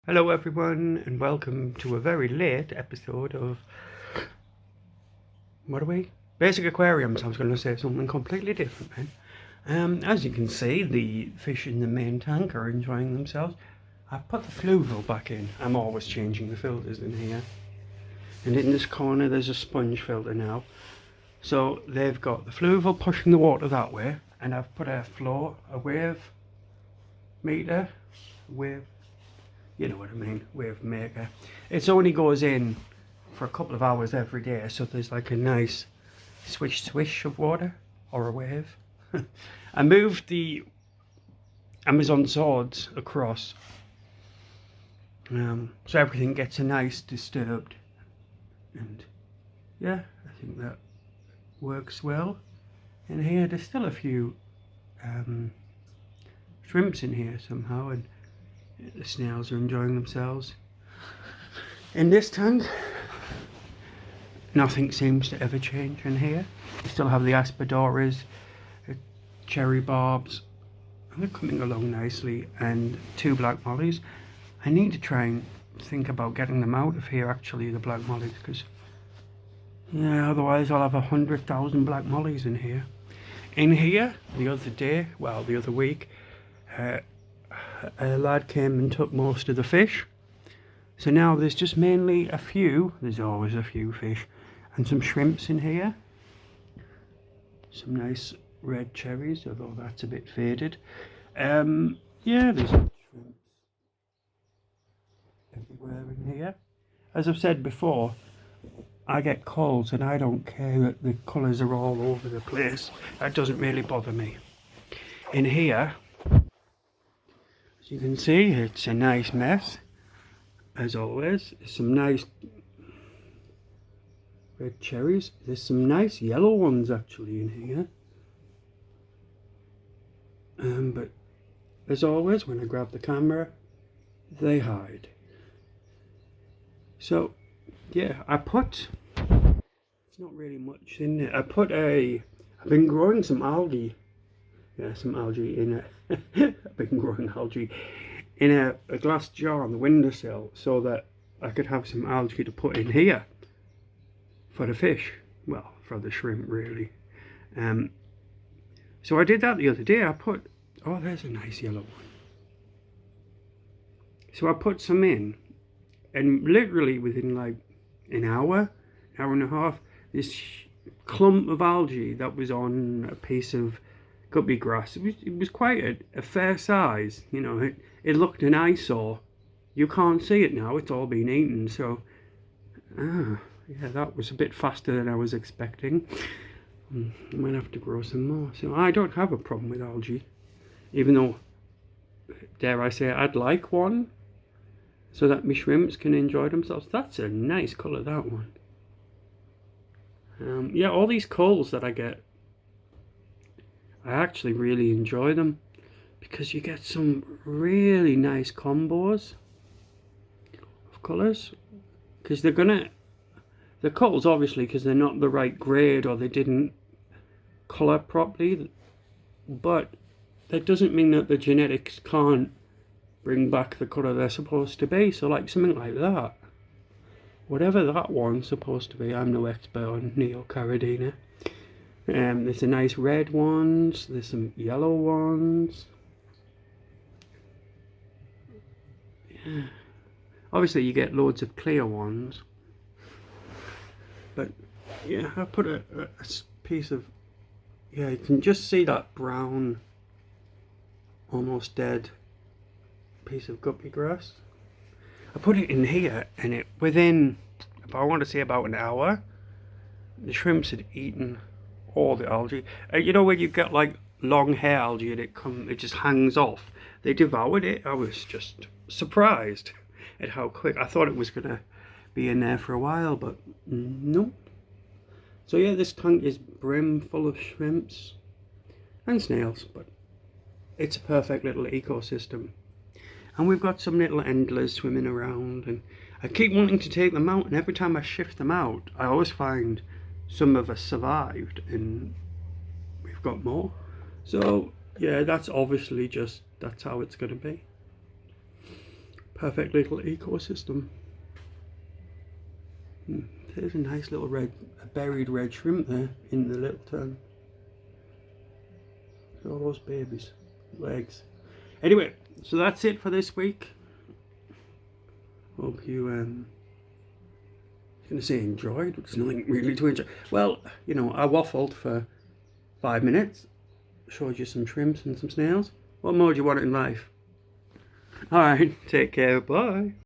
Hello everyone and welcome to a very late episode of what are we? Basic Aquariums. I was going to say something completely different then. As you can see, the fish in the main tank are enjoying themselves. I've put the fluval back in. I'm always changing the filters in here. And in this corner there's a sponge filter now. So they've got the fluval pushing the water that way, and I've put a wave meter, you know what I mean, wave maker. It only goes in for a couple of hours every day, so there's like a nice swish of water, or a wave. I moved the Amazon swords across, so everything gets a nice disturbed, and yeah, I think that works well. In here there's still a few shrimps in here somehow, and the snails are enjoying themselves. In this tank, nothing seems to ever change in here. We still have the Aspidoras, the cherry barbs, and they're coming along nicely, and 2 black mollies. I need to try and think about getting them out of here, actually, the black mollies, because yeah, otherwise I'll have 100,000 black mollies in here. In here, the other week, a lad came and took most of the fish. So now there's just mainly a few, there's always a few fish, and some shrimps in here. Some nice red cherries, although that's a bit faded. Yeah, there's shrimps everywhere in here. As I've said before, I get colds and I don't care that the colours are all over the place. That doesn't really bother me. In here, as you can see, it's a nice mess, as always. There's some nice red cherries. There's some nice yellow ones actually in here. But as always, when I grab the camera, they hide. So yeah, it's not really much in there. I've been growing some algae. Yeah, some algae in I've been growing algae in a glass jar on the windowsill, so that I could have some algae to put in here for the fish. Well, for the shrimp really. So I did that the other day. Oh, there's a nice yellow one. So I put some in, and literally within like an hour and a half, this clump of algae that was on a piece of guppy grass, it was quite a fair size, you know, it looked an eyesore. You can't see it now, it's all been eaten. So yeah, that was a bit faster than I was expecting. I might have to grow some more. So I don't have a problem with algae, even though, dare I say, I'd like one so that my shrimps can enjoy themselves. That's a nice colour, that one. Yeah, all these calls that I get, I actually really enjoy them, because you get some really nice combos of colours. Because the calls, obviously, because they're not the right grade or they didn't colour properly, but that doesn't mean that the genetics can't bring back the colour they're supposed to be. So like something like that, whatever that one's supposed to be, I'm no expert on Neocaridina. There's some nice red ones, there's some yellow ones. Yeah. Obviously you get loads of clear ones, but yeah, I put a piece of, yeah, you can just see that brown, almost dead piece of guppy grass. I put it in here, and within, I want to say about an hour, the shrimps had eaten all the algae. You know when you get like long hair algae and it just hangs off? They devoured it. I was just surprised at how quick. I thought it was gonna be in there for a while, but no. So yeah, this tank is brim full of shrimps and snails, but it's a perfect little ecosystem. And we've got some little endlers swimming around, and I keep wanting to take them out, and every time I shift them out, I always find some of us survived and we've got more. So yeah, that's obviously that's how it's going to be. Perfect little ecosystem. There's a nice little buried red shrimp there in the little turn. All those babies, legs. Anyway, so that's it for this week. Hope you I was going to say enjoyed, but there's nothing really to enjoy. Well, you know, I waffled for 5 minutes, showed you some shrimps and some snails. What more do you want in life? Alright, take care, bye.